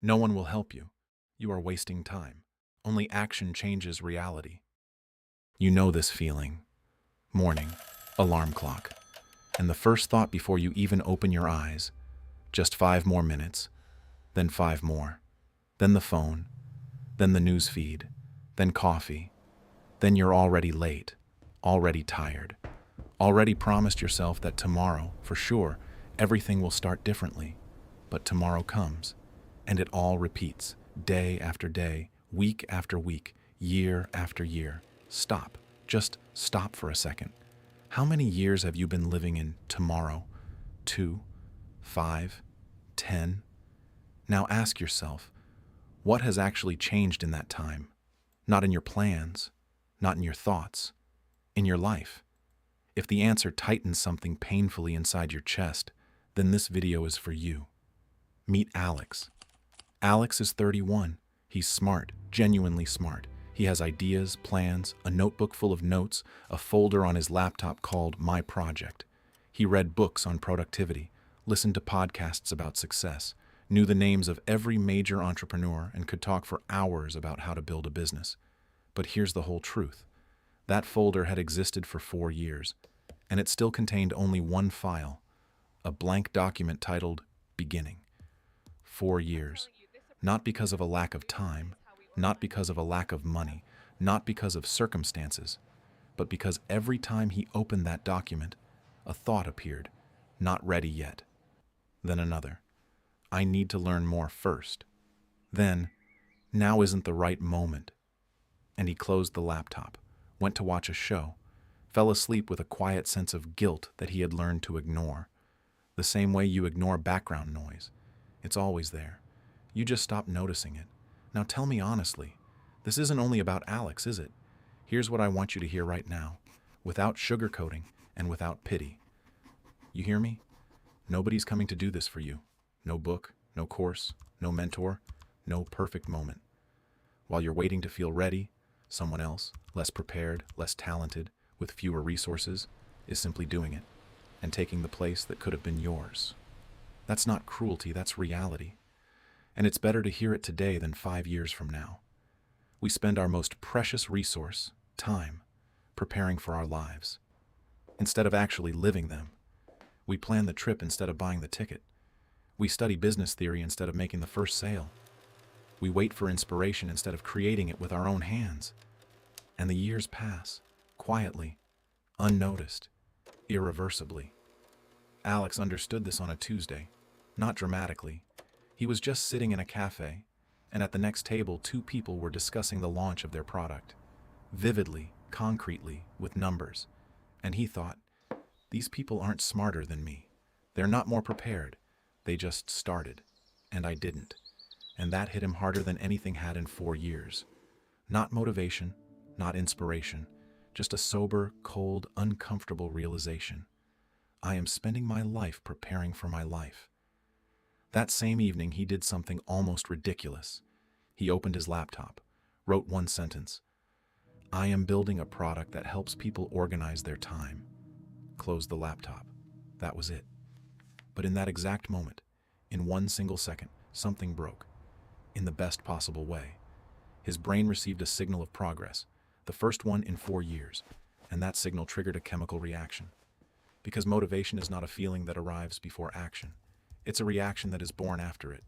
No one will help you. You are wasting time. Only action changes reality. You know this feeling. Morning, alarm clock, and the first thought before you even open your eyes. Just 5 more minutes, then 5 more, then the phone, then the news feed, then coffee, then you're already late, already tired, already promised yourself that tomorrow, for sure, everything will start differently. But tomorrow comes, and it all repeats, day after day, week after week, year after year. Stop. Just stop for a second. How many years have you been living in tomorrow? 2, 5, 10? Now ask yourself, what has actually changed in that time? Not in your plans, not in your thoughts, in your life. If the answer tightens something painfully inside your chest, then this video is for you. Meet Alex. Alex is 31. He's smart, genuinely smart. He has ideas, plans, a notebook full of notes, a folder on his laptop called My Project. He read books on productivity, listened to podcasts about success, knew the names of every major entrepreneur, and could talk for hours about how to build a business. But here's the whole truth. That folder had existed for 4 years, and it still contained only one file, a blank document titled Beginning. 4 years. Not because of a lack of time, not because of a lack of money, not because of circumstances, but because every time he opened that document, a thought appeared, not ready yet. Then another. I need to learn more first. Then, now isn't the right moment. And he closed the laptop, went to watch a show, fell asleep with a quiet sense of guilt that he had learned to ignore. The same way you ignore background noise. It's always there. You just stop noticing it. Now tell me honestly, this isn't only about Alex, is it? Here's what I want you to hear right now, without sugarcoating and without pity. You hear me? Nobody's coming to do this for you. No book, no course, no mentor, no perfect moment. While you're waiting to feel ready, someone else, less prepared, less talented, with fewer resources, is simply doing it and taking the place that could have been yours. That's not cruelty, that's reality. And it's better to hear it today than 5 years from now. We spend our most precious resource, time, preparing for our lives, instead of actually living them. We plan the trip instead of buying the ticket. We study business theory instead of making the first sale. We wait for inspiration instead of creating it with our own hands. And the years pass, quietly, unnoticed, irreversibly. Alex understood this on a Tuesday, not dramatically. He was just sitting in a cafe, and at the next table 2 people were discussing the launch of their product, vividly, concretely, with numbers. And he thought, these people aren't smarter than me. They're not more prepared. They just started, and I didn't. And that hit him harder than anything had in 4 years. Not motivation, not inspiration, just a sober, cold, uncomfortable realization. I am spending my life preparing for my life. That same evening, he did something almost ridiculous. He opened his laptop, wrote one sentence. I am building a product that helps people organize their time. Closed the laptop. That was it. But in that exact moment, in 1 single second, something broke. In the best possible way. His brain received a signal of progress, the first one in 4 years, and that signal triggered a chemical reaction. Because motivation is not a feeling that arrives before action. It's a reaction that is born after it.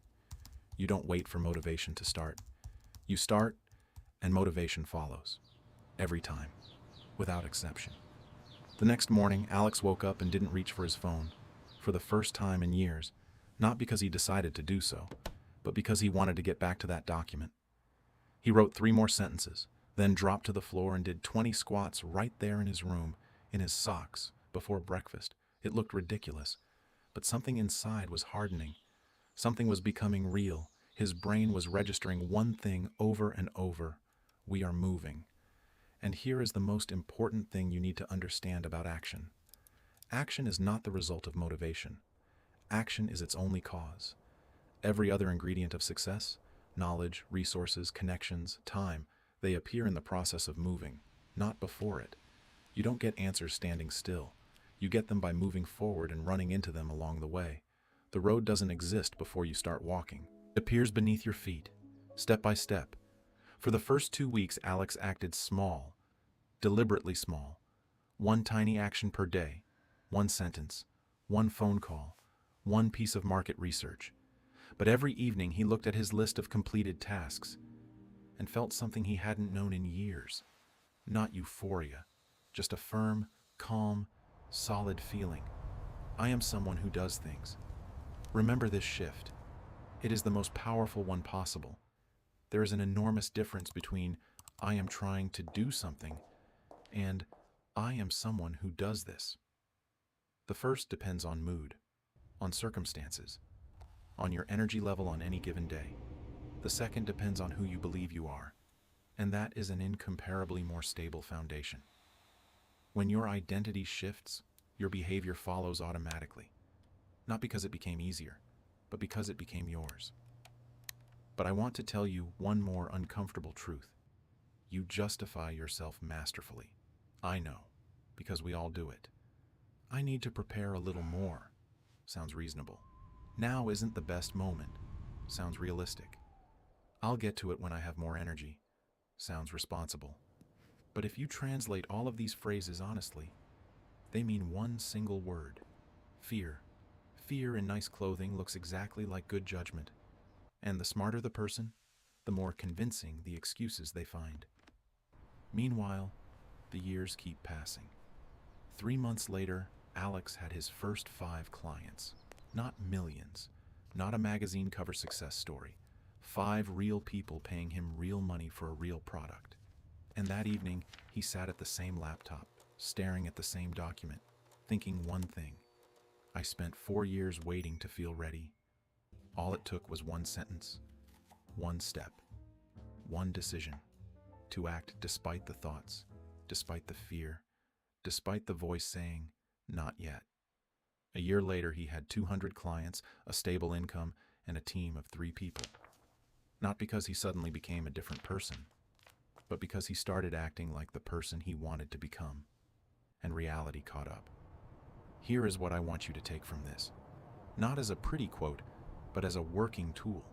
You don't wait for motivation to start. You start, and motivation follows. Every time. Without exception. The next morning, Alex woke up and didn't reach for his phone. For the first time in years. Not because he decided to do so, but because he wanted to get back to that document. He wrote 3 more sentences, then dropped to the floor and did 20 squats right there in his room, in his socks, before breakfast. It looked ridiculous. But something inside was hardening. Something was becoming real. His brain was registering one thing over and over. We are moving. And here is the most important thing you need to understand about action. Action is not the result of motivation. Action is its only cause. Every other ingredient of success, knowledge, resources, connections, time, they appear in the process of moving, not before it. You don't get answers standing still. You get them by moving forward and running into them along the way. The road doesn't exist before you start walking. It appears beneath your feet, step by step. For the first 2 weeks, Alex acted small, deliberately small. One tiny action per day, one sentence, one phone call, one piece of market research. But every evening he looked at his list of completed tasks and felt something he hadn't known in years. Not euphoria, just a firm, calm, solid feeling. I am someone who does things. Remember this shift. It is the most powerful one possible. There is an enormous difference between I am trying to do something and I am someone who does this. The first depends on mood, on circumstances, on your energy level on any given day. The second depends on who you believe you are, and that is an incomparably more stable foundation. When your identity shifts, your behavior follows automatically, not because it became easier, but because it became yours. But I want to tell you one more uncomfortable truth. You justify yourself masterfully. I know, because we all do it. I need to prepare a little more. Sounds reasonable. Now isn't the best moment. Sounds realistic. I'll get to it when I have more energy. Sounds responsible. But if you translate all of these phrases honestly, they mean one single word: fear. Fear in nice clothing looks exactly like good judgment. And the smarter the person, the more convincing the excuses they find. Meanwhile, the years keep passing. 3 months later, Alex had his first 5 clients. Not millions, not a magazine cover success story. 5 real people paying him real money for a real product. And that evening, he sat at the same laptop, staring at the same document, thinking one thing: I spent 4 years waiting to feel ready. All it took was one sentence, one step, one decision, to act despite the thoughts, despite the fear, despite the voice saying, not yet. A year later, he had 200 clients, a stable income, and a team of 3 people. Not because he suddenly became a different person, but because he started acting like the person he wanted to become, and reality caught up. Here is what I want you to take from this. Not as a pretty quote, but as a working tool.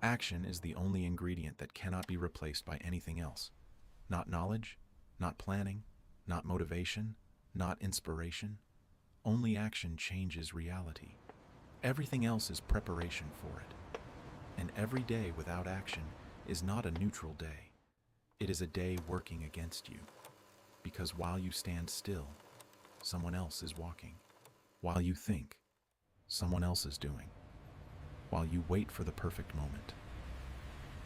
Action is the only ingredient that cannot be replaced by anything else. Not knowledge, not planning, not motivation, not inspiration. Only action changes reality. Everything else is preparation for it. And every day without action is not a neutral day. It is a day working against you. Because while you stand still, someone else is walking. While you think, someone else is doing. While you wait for the perfect moment,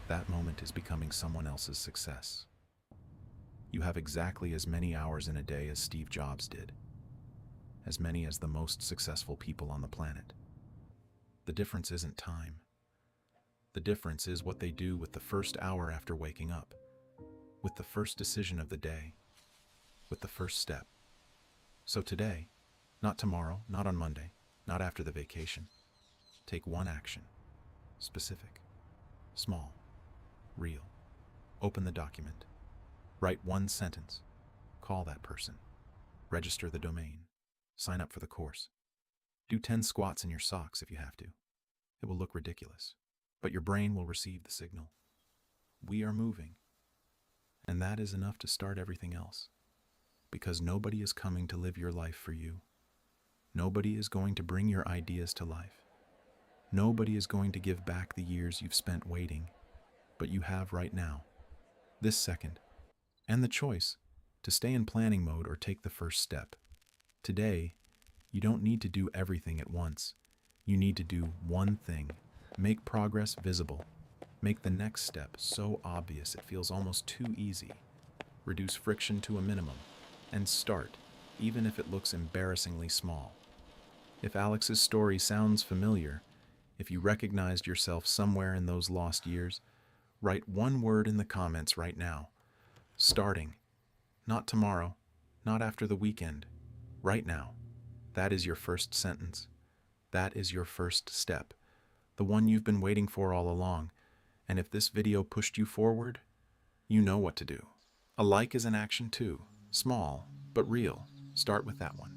that moment is becoming someone else's success. You have exactly as many hours in a day as Steve Jobs did, as many as the most successful people on the planet. The difference isn't time. The difference is what they do with the first hour after waking up, with the first decision of the day, with the first step. So today, not tomorrow, not on Monday, not after the vacation, take one action, specific, small, real. Open the document. Write one sentence. Call that person. Register the domain. Sign up for the course. Do 10 squats in your socks if you have to. It will look ridiculous, but your brain will receive the signal. We are moving. And that is enough to start everything else. Because nobody is coming to live your life for you. Nobody is going to bring your ideas to life. Nobody is going to give back the years you've spent waiting, but you have right now, this second, and the choice to stay in planning mode or take the first step. Today, you don't need to do everything at once. You need to do one thing. Make progress visible. Make the next step so obvious it feels almost too easy. Reduce friction to a minimum, and start, even if it looks embarrassingly small. If Alex's story sounds familiar, if you recognized yourself somewhere in those lost years, write one word in the comments right now. Starting. Not tomorrow, not after the weekend. Right now. That is your first sentence. That is your first step. The one you've been waiting for all along. And if this video pushed you forward, you know what to do. A like is an action too. Small, but real. Start with that one.